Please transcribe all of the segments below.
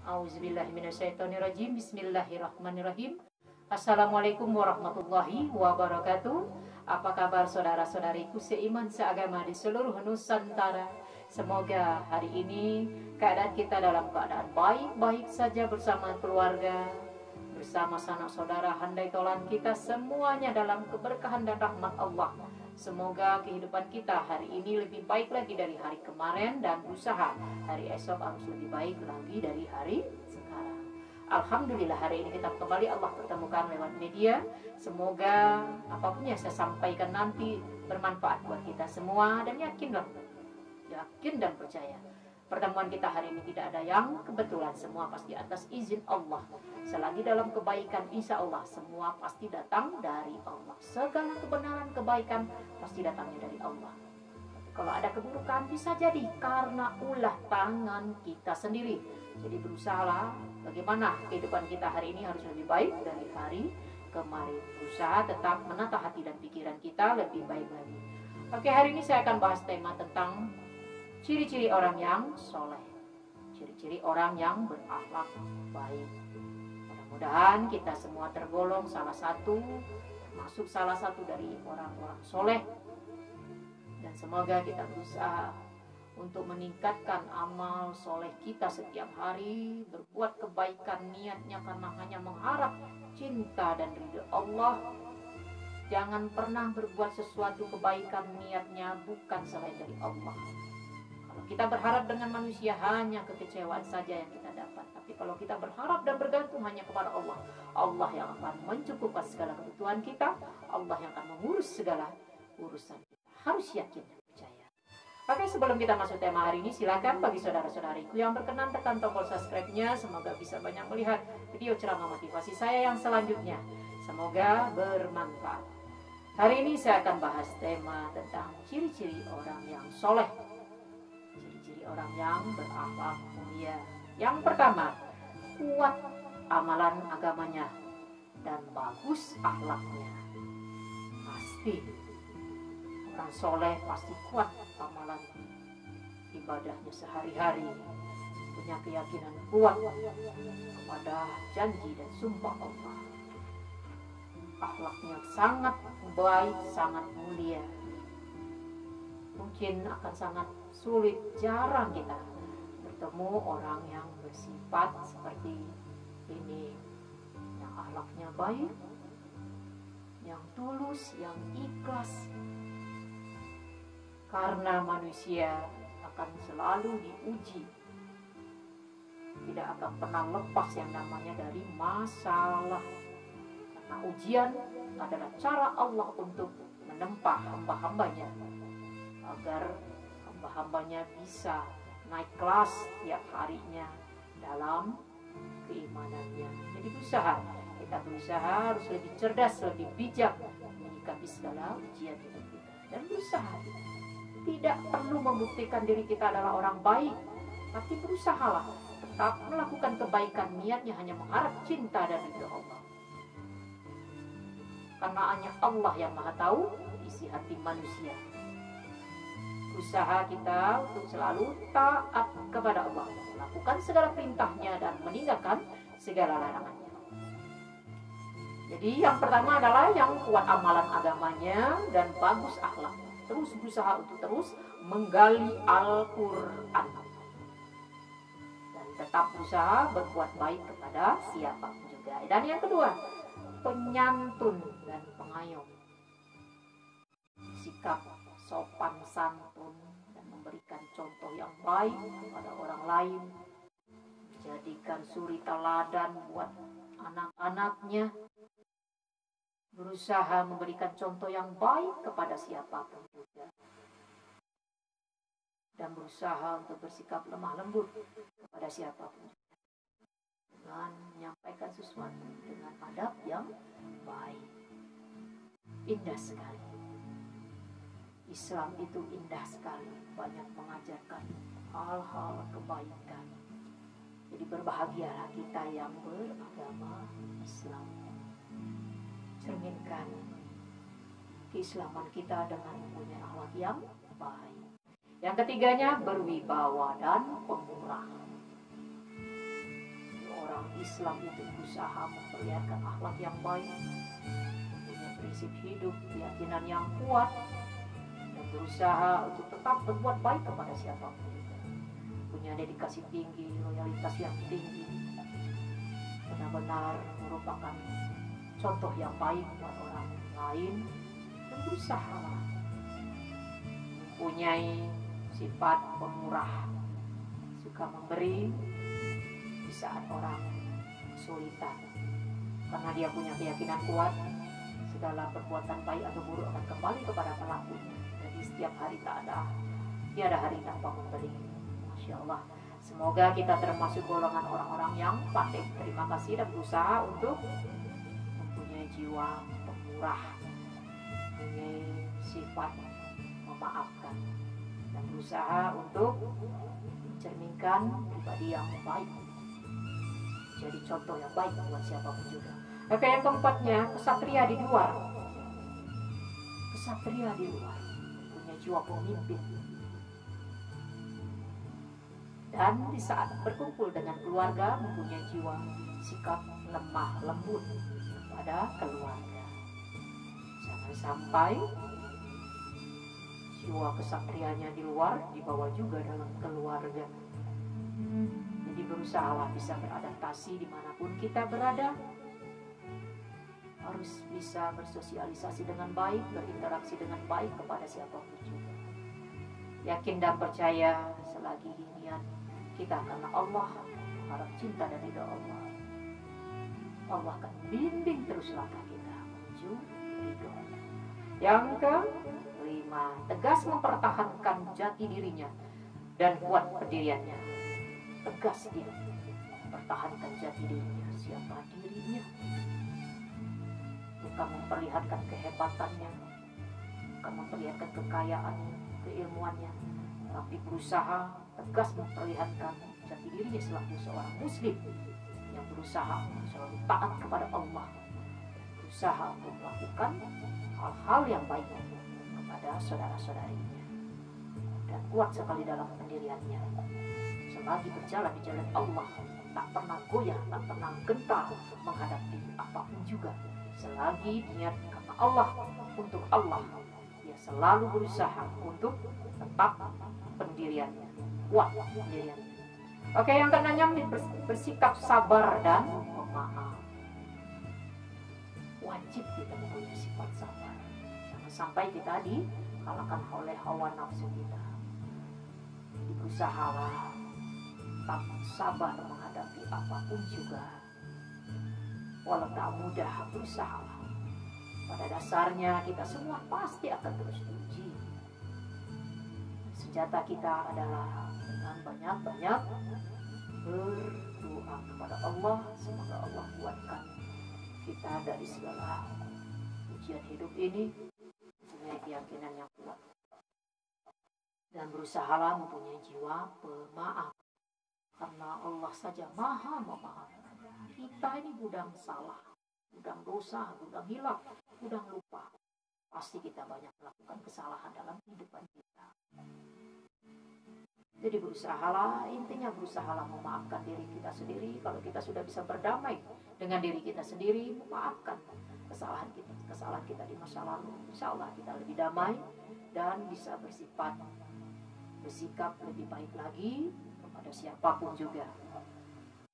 Auzubillahiminasyaitonirrajim. Bismillahirrahmanirrahim. Assalamualaikum warahmatullahi wabarakatuh. Apa kabar saudara-saudariku seiman seagama di seluruh Nusantara? Semoga hari ini keadaan kita dalam keadaan baik-baik saja bersama keluarga, bersama sanak saudara, handai tolan kita semuanya dalam keberkahan dan rahmat Allah. Semoga kehidupan kita hari ini lebih baik lagi dari hari kemarin, dan usaha hari esok harus lebih baik lagi dari hari sekarang. Alhamdulillah hari ini kita kembali Allah pertemukan lewat media. Semoga apapun yang saya sampaikan nanti bermanfaat buat kita semua, dan yakin dan percaya pertemuan kita hari ini tidak ada yang kebetulan, semua pasti atas izin Allah. Selagi dalam kebaikan, insya Allah semua pasti datang dari Allah. Segala kebenaran kebaikan pasti datangnya dari Allah. Kalau ada keburukan bisa jadi karena ulah tangan kita sendiri. Jadi berusahalah bagaimana kehidupan kita hari ini harus lebih baik dari hari kemarin. Berusaha tetap menata hati dan pikiran kita lebih baik lagi. Oke, hari ini saya akan bahas tema tentang ciri-ciri orang yang soleh, ciri-ciri orang yang berakhlak baik. Mudah-mudahan kita semua termasuk salah satu dari orang-orang soleh. Dan semoga kita berusaha untuk meningkatkan amal soleh kita setiap hari, berbuat kebaikan niatnya karena hanya mengharap cinta dan ridha Allah. Jangan pernah berbuat sesuatu kebaikan niatnya bukan selain dari Allah. Kalau kita berharap dengan manusia, hanya kekecewaan saja yang kita dapat. Tapi kalau kita berharap dan bergantung hanya kepada Allah, Allah yang akan mencukupkan segala kebutuhan kita, Allah yang akan mengurus segala urusan kita. Harus yakin dan percaya. Oke, sebelum kita masuk tema hari ini, silakan bagi saudara-saudariku yang berkenan tekan tombol subscribe-nya. Semoga bisa banyak melihat video ceramah motivasi saya yang selanjutnya. Semoga bermanfaat. Hari ini saya akan bahas tema tentang ciri-ciri orang yang soleh, ciri-ciri orang yang berakhlak mulia. Yang pertama, kuat amalan agamanya dan bagus akhlaknya. Pasti orang soleh pasti kuat amalan ibadahnya sehari-hari, punya keyakinan kuat kepada janji dan sumpah Allah. Akhlaknya sangat baik, sangat mulia. Mungkin akan sangat sulit, jarang kita bertemu orang yang bersifat seperti ini, yang akhlaknya baik, yang tulus, yang ikhlas. Karena manusia akan selalu diuji, tidak akan pernah lepas yang namanya dari masalah. Karena ujian adalah cara Allah untuk menempa hamba-hambanya, agar hamba-hambanya bisa naik kelas tiap harinya dalam keimanannya. Jadi kita berusaha harus lebih cerdas, lebih bijak menyikapi segala ujian hidup kita. Dan berusaha tidak perlu membuktikan diri kita adalah orang baik, tapi berusahalah tetap melakukan kebaikan, niatnya hanya mengharap cinta dan ridha Allah. Karena hanya Allah yang maha tahu isi hati manusia. Usaha kita untuk selalu taat kepada Allah, melakukan segala perintahnya dan meninggalkan segala larangannya. Jadi yang pertama adalah yang kuat amalan agamanya dan bagus akhlaknya. Terus berusaha untuk terus menggali Al-Quran, dan tetap berusaha berbuat baik kepada siapapun juga. Dan yang kedua, penyantun dan pengayom, sikap sopan santun dan memberikan contoh yang baik kepada orang lain, menjadikan suri teladan buat anak-anaknya, berusaha memberikan contoh yang baik kepada siapapun juga, dan berusaha untuk bersikap lemah lembut kepada siapapun juga, dengan menyampaikan sesuatu dengan adab yang baik. Indah sekali. Islam itu indah sekali, banyak mengajarkan hal-hal kebaikan. Jadi berbahagialah kita yang beragama Islam. Cerminkan keislaman kita dengan mempunyai akhlak yang baik. Yang ketiganya, berwibawa dan pemurah. Islam itu berusaha memperlihatkan akhlak yang baik, punya prinsip hidup, keyakinan yang kuat, dan berusaha untuk tetap berbuat baik kepada siapapun. Punya dedikasi tinggi, loyalitas yang tinggi, benar-benar merupakan contoh yang baik buat orang lain, dan berusaha mempunyai sifat pemurah, suka memberi di saat orang kesulitan, karena dia punya keyakinan kuat segala perbuatan baik atau buruk akan kembali kepada pelakunya. Jadi setiap hari tiada hari tanpa memberi. Masya Allah. Semoga kita termasuk golongan orang-orang yang pandai terima kasih dan berusaha untuk mempunyai jiwa pemurah, mempunyai sifat memaafkan, dan berusaha untuk mencerminkan pribadi yang baik, jadi contoh yang baik buat siapapun juga. Oke, yang keempatnya, kesatria di luar. Kesatria di luar punya jiwa pemimpin, dan di saat berkumpul dengan keluarga mempunyai jiwa sikap lemah lembut kepada keluarga. Jangan sampai jiwa kesatrianya di luar dibawa juga dalam keluarga. Jadi berusahalah bisa beradaptasi dimanapun kita berada, harus bisa bersosialisasi dengan baik, berinteraksi dengan baik kepada siapapun juga. Yakin dan percaya selagi niat kita karena Allah, harap cinta dan ridha Allah, Allah akan bimbing terus langkah kita menuju ridhonya. Yang kelima, tegas mempertahankan jati dirinya dan kuat pendiriannya. Tegas dia mempertahankan jati dirinya, siapa dirinya, bukan memperlihatkan kehebatannya, bukan memperlihatkan kekayaannya, keilmuannya, tapi berusaha tegas memperlihatkan jati dirinya selaku seorang muslim yang berusaha selalu taat kepada Allah, berusaha untuk melakukan hal-hal yang baik kepada saudara-saudarinya, dan kuat sekali dalam pendiriannya. Selagi berjalan di jalan Allah, tak pernah goyah, tak pernah gentar menghadapi apapun juga. Selagi niat karena Allah, untuk Allah, dia selalu berusaha untuk tetap pendiriannya, kuat pendiriannya. Oke, yang keenam, bersikap sabar dan pemaaf. Wajib kita mempunyai sifat sabar. Jangan sampai kita dikalahkan oleh hawa nafsu kita. Jadi berusahalah tetap sabar menghadapi apapun juga. Walau tak mudah, berusahalah. Pada dasarnya kita semua pasti akan terus diuji. Senjata kita adalah dengan banyak-banyak berdoa kepada Allah. Semoga Allah kuatkan kita dari segala ujian hidup ini, mempunyai keyakinan yang kuat, dan berusahalah mempunyai jiwa pemaaf, karena Allah saja maha memaafkan. Kita ini gudang salah, gudang dosa, gudang hilaf, gudang lupa. Pasti kita banyak melakukan kesalahan dalam kehidupan kita. Jadi berusahalah, intinya berusahalah memaafkan diri kita sendiri. Kalau kita sudah bisa berdamai dengan diri kita sendiri, memaafkan kesalahan kita di masa lalu, insya Allah kita lebih damai dan bisa bersikap lebih baik lagi kepada siapapun juga,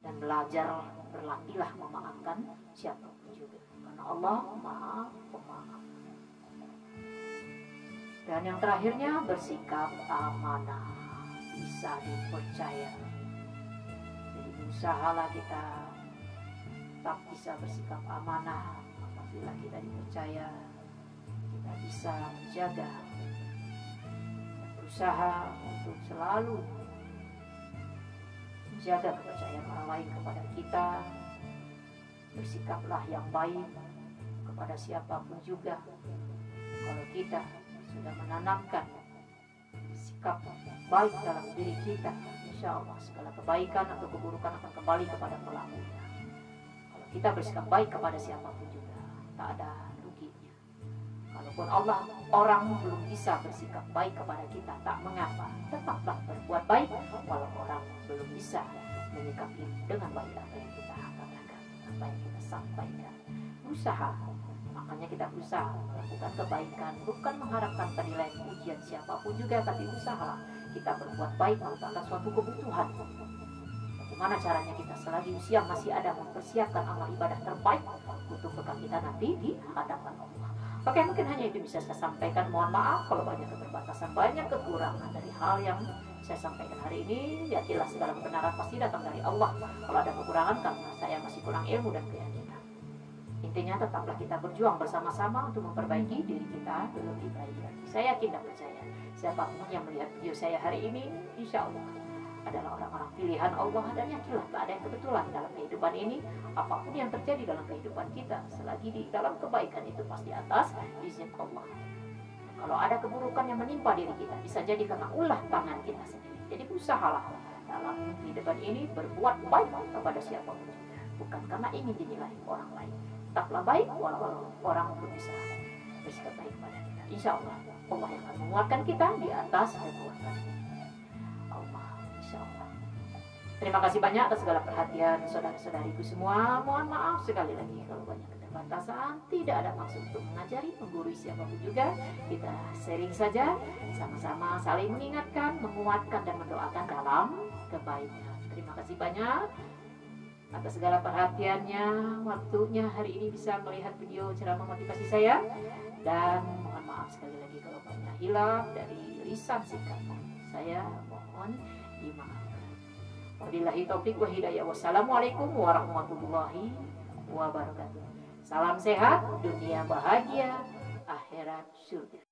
dan belajar berlatihlah memaafkan siapapun juga, karena Allah Maha Pemaaf. Dan yang terakhirnya, bersikap amanah, bisa dipercaya. Jadi berusahalah kita tetap bisa bersikap amanah. Apabila kita dipercaya, kita bisa menjaga, berusaha untuk selalu menjaga kepercayaan orang lain kepada kita. Bersikaplah yang baik kepada siapapun juga. Kalau kita sudah menanamkan sikap baik dalam diri kita, insya Allah segala kebaikan atau keburukan akan kembali kepada pelakunya. Kalau kita bersikap baik kepada siapapun juga, tak ada ruginya. Kalaupun orang belum bisa bersikap baik kepada kita, tak mengapa, tetaplah berbuat baik walau orang belum bisa menyikapi dengan baik apa yang kita harapkan. apa yang kita sampaikan. Usaha, makanya kita berusaha melakukan kebaikan, bukan mengharapkan penilaian pujian siapapun juga, tapi usaha kita berbuat baik merupakan suatu kebutuhan. Bagaimana caranya kita selagi usia masih ada mempersiapkan amal ibadah terbaik untuk bekal kita nanti di hadapan Allah. Oke, mungkin hanya itu bisa saya sampaikan. Mohon maaf kalau banyak keterbatasan, banyak kekurangan dari hal yang saya sampaikan hari ini. Yakinlah segala kebenaran pasti datang dari Allah. Kalau ada kekurangan karena saya masih kurang ilmu dan keyakinan. Intinya tetaplah kita berjuang bersama-sama untuk memperbaiki diri kita lebih baik lagi. Saya yakin dan percaya siapapun yang melihat video saya hari ini, insya Allah adalah orang-orang pilihan Allah. Dan yakinlah tak ada yang kebetulan dalam kehidupan ini. Apapun yang terjadi dalam kehidupan kita, selagi di dalam kebaikan itu pasti atas izin Allah. Kalau ada keburukan yang menimpa diri kita, bisa jadi karena ulah tangan kita sendiri. Jadi berusahalah dalam kehidupan ini berbuat baik kepada siapapun, bukan karena ingin dinilai orang lain. Tetaplah baik walau orang belum bisa bersikap baik pada kita. Insya Allah Allah yang akan menguatkan kita di atas kekuatan Allah. Insya Allah. Terima kasih banyak atas segala perhatian saudara-saudariku semua. Mohon maaf sekali lagi kalau banyak keterbatasan. Tidak ada maksud untuk mengajari, menggurui siapapun juga. Kita sharing saja, sama-sama saling mengingatkan, menguatkan dan mendoakan dalam kebaikan. Terima kasih banyak atas segala perhatiannya, waktunya hari ini bisa melihat video ceramah motivasi saya. Dan mohon maaf sekali lagi kalau banyak hilaf dari lisan sikap saya, mohon dimaafkan. Wabillahi taufik wa hidayah. Wassalamualaikum warahmatullahi wabarakatuh. Salam sehat, dunia bahagia, akhirat surga.